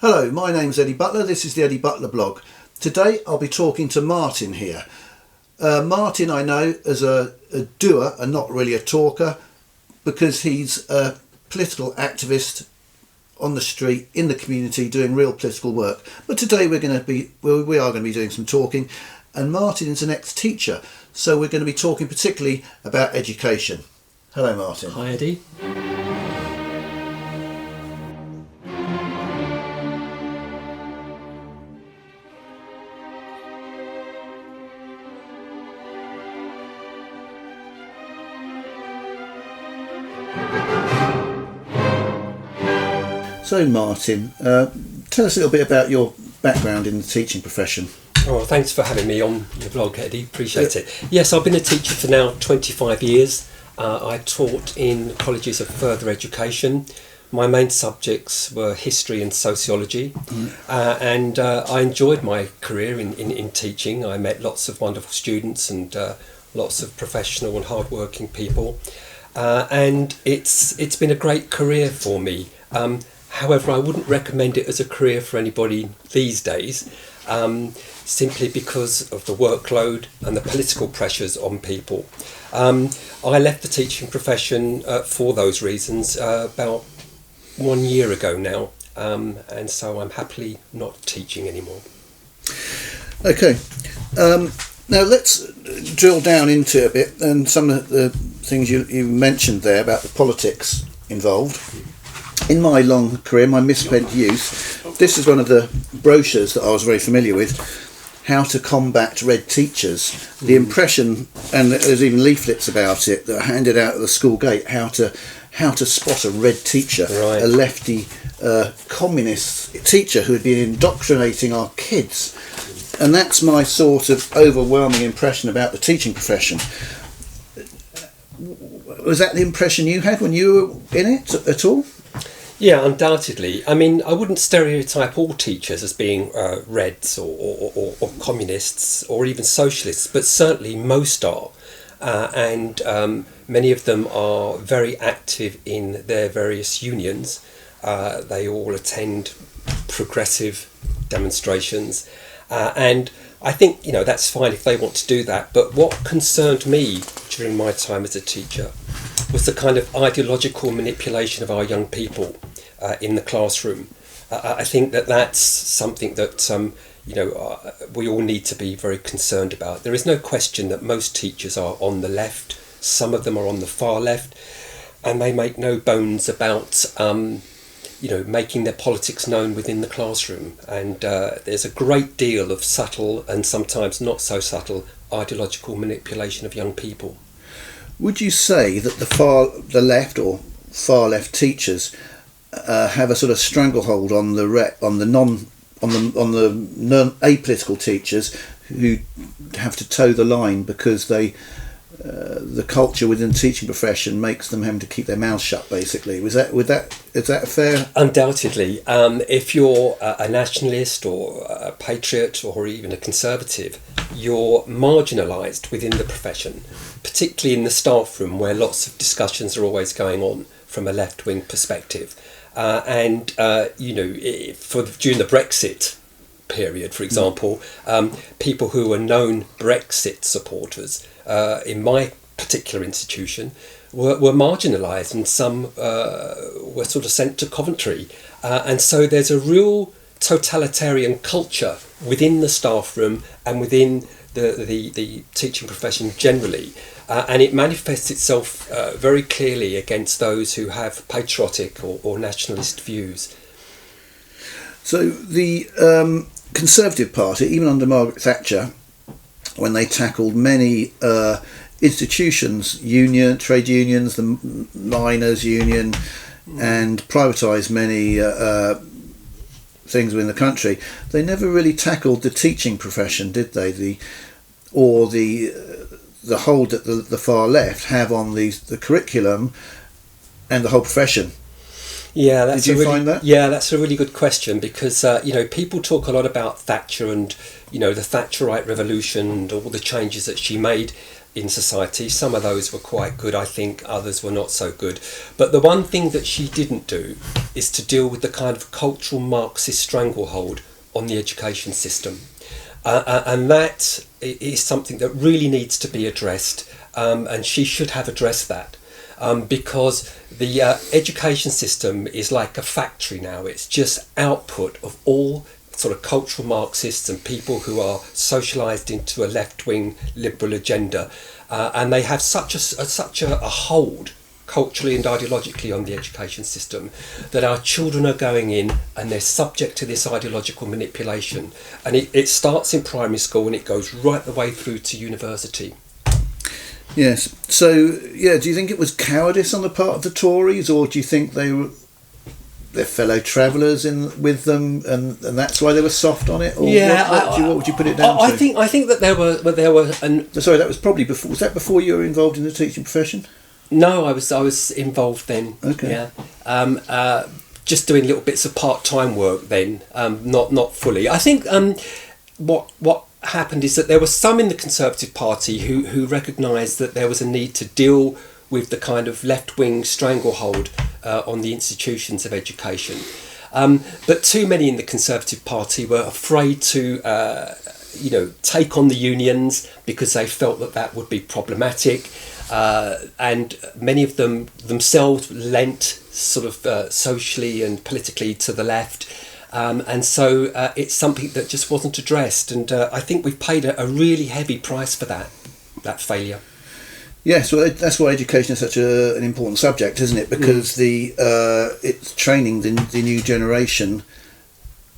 Hello, my name's Eddy Butler. This is the Eddy Butler blog. Today I'll be talking to Martin here. Martin I know as a doer and not really a talker, because he's a political activist on the street, in the community, doing real political work. But today we are going to be doing some talking, and Martin is an ex-teacher, so we're going to be talking particularly about education. Hello, Martin. Hi, Eddy. So Martin, tell us a little bit about your background in the teaching profession. Oh, well, thanks for having me on your blog, Eddy. Appreciate it. Yes, I've been a teacher for now 25 years. I taught in colleges of further education. My main subjects were history and sociology, and I enjoyed my career in teaching. I met lots of wonderful students and lots of professional and hard-working people, and it's been a great career for me. However, I wouldn't recommend it as a career for anybody these days, simply because of the workload and the political pressures on people. I left the teaching profession for those reasons about 1 year ago now, and so I'm happily not teaching anymore. Okay, now let's drill down into it a bit, and some of the things you mentioned there about the politics involved. In my long career, my misspent youth, this is one of the brochures that I was very familiar with, How to Combat Red Teachers. The impression, and there's even leaflets about it that are handed out at the school gate, how to spot a red teacher, right. A lefty communist teacher who had been indoctrinating our kids. And that's my sort of overwhelming impression about the teaching profession. Was that the impression you had when you were in it at all? Yeah, undoubtedly. I mean, I wouldn't stereotype all teachers as being Reds or communists or even socialists, but certainly most are. And many of them are very active in their various unions. They all attend progressive demonstrations. And I think, that's fine if they want to do that. But what concerned me during my time as a teacher was the kind of ideological manipulation of our young people in the classroom. I think that's something that we all need to be very concerned about. There is no question that most teachers are on the left, some of them are on the far left, and they make no bones about making their politics known within the classroom. And there's a great deal of subtle and sometimes not so subtle ideological manipulation of young people. Would you say that the left or far left teachers have a sort of stranglehold on the apolitical teachers who have to toe the line because the culture within the teaching profession makes them having to keep their mouths shut, basically? Is that fair? Undoubtedly. If you're a nationalist or a patriot or even a conservative, you're marginalised within the profession, particularly in the staff room where lots of discussions are always going on from a left-wing perspective. During the Brexit period, for example, people who were known Brexit supporters in my particular institution were marginalised, and some were sort of sent to Coventry. And so there's a real totalitarian culture within the staff room and within the teaching profession generally. And it manifests itself very clearly against those who have patriotic or nationalist views. So the Conservative Party, even under Margaret Thatcher, when they tackled many institutions, trade unions, the miners' union, and privatised many things within the country, they never really tackled the teaching profession, did they? The hold that the far left have on the curriculum and the whole profession. Yeah, did you find that? Yeah, that's a really good question, because people talk a lot about Thatcher and the Thatcherite revolution and all the changes that she made, in society. Some of those were quite good, I think, others were not so good. But the one thing that she didn't do is to deal with the kind of cultural Marxist stranglehold on the education system. And that is something that really needs to be addressed, and she should have addressed that. Because the education system is like a factory now. It's just output of all sort of cultural Marxists and people who are socialised into a left-wing liberal agenda, and they have such a hold culturally and ideologically on the education system that our children are going in and they're subject to this ideological manipulation, and it starts in primary school and it goes right the way through to university. Yes. So, yeah, do you think it was cowardice on the part of the Tories, or do you think they were their fellow travellers in with them, and that's why they were soft on it? Or what would you put it down to? I think that there were sorry, that was probably before. Was that before you were involved in the teaching profession? No, I was involved then. Okay. Yeah. Just doing little bits of part-time work then, not fully. I think what happened is that there were some in the Conservative Party who recognised that there was a need to deal with the kind of left-wing stranglehold on the institutions of education. But too many in the Conservative Party were afraid to take on the unions because they felt that would be problematic. And many of them themselves leant sort of socially and politically to the left. And so it's something that just wasn't addressed. And I think we've paid a really heavy price for that failure. Yes, well, that's why education is such an important subject, isn't it? Because it's training the new generation,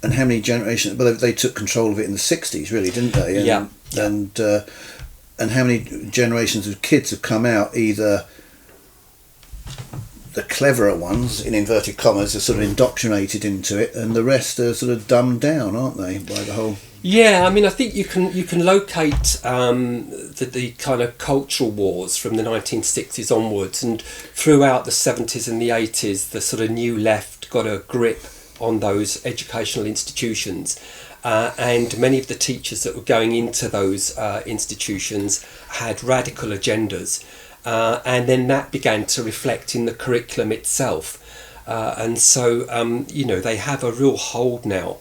and how many generations? Well, they took control of it in the 60s, really, didn't they? And how many generations of kids have come out, either the cleverer ones, in inverted commas, are sort of indoctrinated into it, and the rest are sort of dumbed down, aren't they, by the whole... Yeah, I mean, I think you can locate the kind of cultural wars from the 1960s onwards, and throughout the 70s and the 80s, the sort of new left got a grip on those educational institutions, and many of the teachers that were going into those institutions had radical agendas, and then that began to reflect in the curriculum itself, and so they have a real hold now.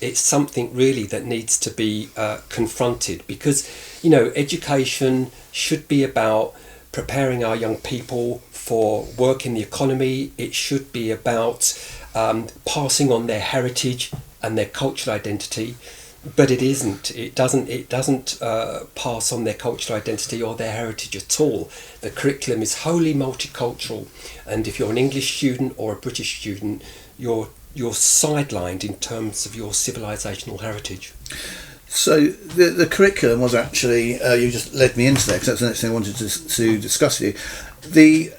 It's something really that needs to be confronted, because education should be about preparing our young people for work in the economy. It should be about passing on their heritage and their cultural identity, but it isn't. It doesn't pass on their cultural identity or their heritage at all. The curriculum is wholly multicultural, and if you're an English student or a British student, you're sidelined in terms of your civilisational heritage. So the curriculum was actually, you just led me into that, because that's the next thing I wanted to discuss with you.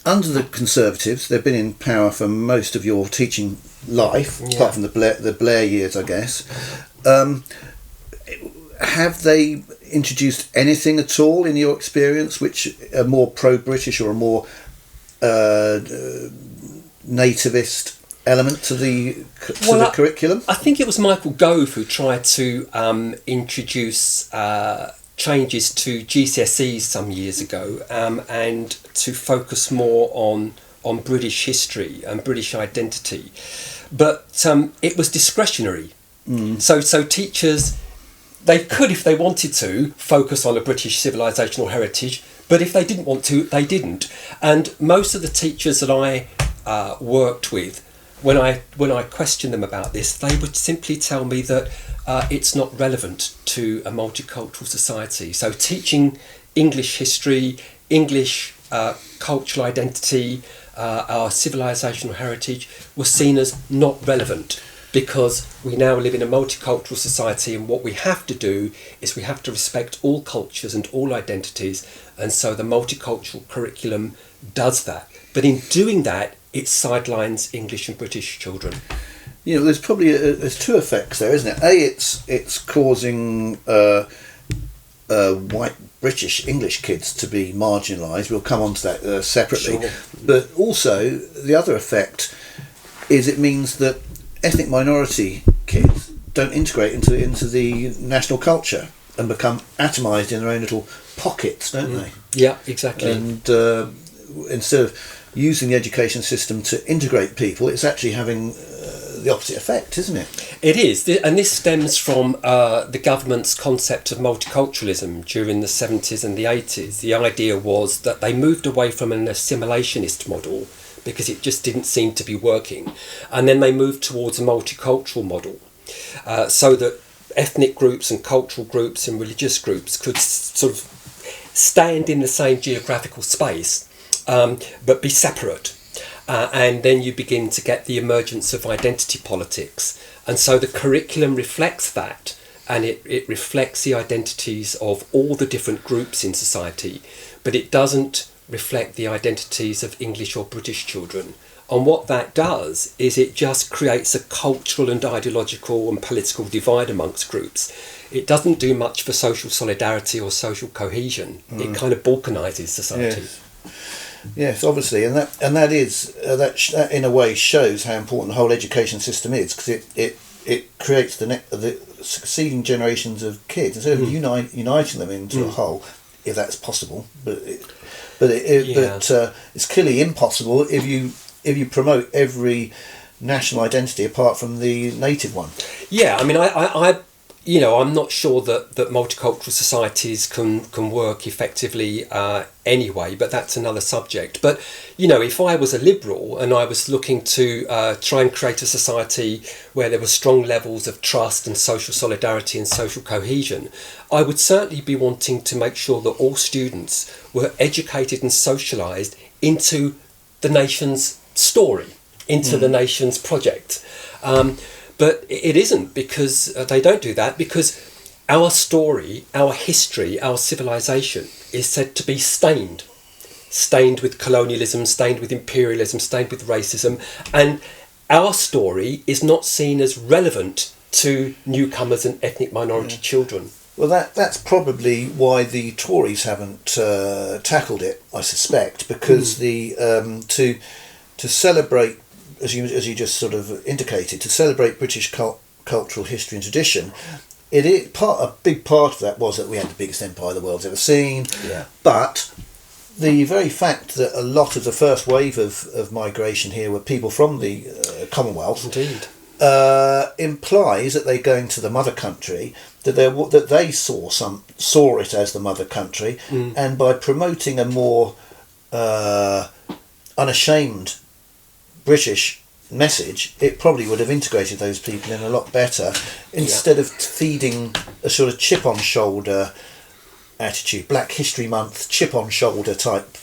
Under the Conservatives, they've been in power for most of your teaching life, apart from the Blair years, I guess. Have they introduced anything at all, in your experience, which are more pro-British or a more nativist element to the curriculum? I think it was Michael Gove who tried to introduce changes to GCSEs some years ago, and to focus more on British history and British identity, but it was discretionary. So teachers, they could, if they wanted to, focus on a British civilisational heritage, but if they didn't want to, they didn't. And most of the teachers that I worked with, when I questioned them about this, they would simply tell me that it's not relevant to a multicultural society. So teaching English history, English cultural identity, our civilisational heritage was seen as not relevant, because we now live in a multicultural society, and what we have to do is we have to respect all cultures and all identities, and so the multicultural curriculum does that. But in doing that, it sidelines English and British children. There's probably there's two effects there, isn't it? It's causing white British English kids to be marginalised. We'll come on to that separately. Sure. But also the other effect is it means that ethnic minority kids don't integrate into the national culture. and become atomised in their own little pockets, don't they? Yeah, exactly. And instead of using the education system to integrate people, it's actually having the opposite effect, isn't it? It is, and this stems from the government's concept of multiculturalism during the 70s and the 80s. The idea was that they moved away from an assimilationist model because it just didn't seem to be working, and then they moved towards a multicultural model, so that ethnic groups and cultural groups and religious groups could sort of stand in the same geographical space, but be separate. And then you begin to get the emergence of identity politics. And so the curriculum reflects that, and it reflects the identities of all the different groups in society, but it doesn't reflect the identities of English or British children. And what that does is it just creates a cultural and ideological and political divide amongst groups. It doesn't do much for social solidarity or social cohesion. It kind of balkanises society. Yes. Yes, obviously, and that in a way shows how important the whole education system is, because it creates the succeeding generations of kids instead of uniting them into a whole, if that's possible. But it's clearly impossible if you promote every national identity apart from the native one. Yeah, I mean, I'm not sure that multicultural societies can work effectively anyway, but that's another subject. But, if I was a liberal and I was looking to try and create a society where there were strong levels of trust and social solidarity and social cohesion, I would certainly be wanting to make sure that all students were educated and socialised into the nation's story, into the nation's project. But it isn't, because they don't do that, because our story, our history, our civilization is said to be stained with colonialism, stained with imperialism, stained with racism, and our story is not seen as relevant to newcomers and ethnic minority children. Well, that's probably why the Tories haven't tackled it, I suspect, because to celebrate, as you just sort of indicated, to celebrate British cultural history and tradition, a big part of that was that we had the biggest empire the world's ever seen. Yeah. But the very fact that a lot of the first wave of migration here were people from the Commonwealth, indeed, implies that they're going to the mother country, that they saw it as the mother country, and by promoting a more unashamed British message, it probably would have integrated those people in a lot better, instead of feeding a sort of chip on shoulder attitude, Black History Month chip on shoulder type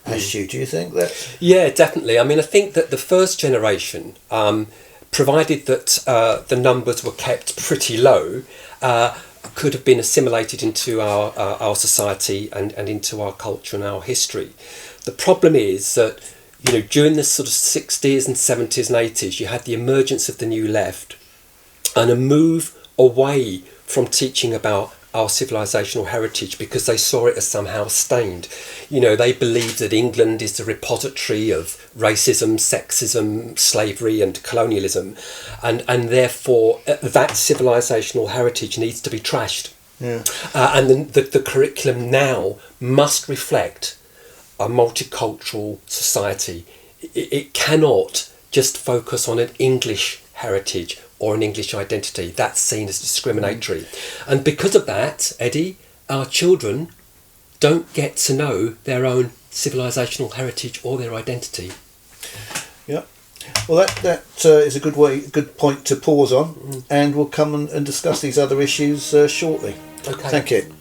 attitude. Do you think that? Yeah, definitely. I mean, I think that the first generation, provided that the numbers were kept pretty low, could have been assimilated into our society and into our culture and our history. The problem is that during the sort of 60s and 70s and 80s, you had the emergence of the New Left and a move away from teaching about our civilisational heritage because they saw it as somehow stained. They believed that England is the repository of racism, sexism, slavery and colonialism, and therefore that civilisational heritage needs to be trashed. Yeah. And then the curriculum now must reflect a multicultural society. It cannot just focus on an English heritage or an English identity. That's seen as discriminatory. And because of that, Eddy, our children don't get to know their own civilisational heritage or their identity. Yeah. Well, that is a good point to pause on, and we'll come and discuss these other issues shortly. Okay. Thank you.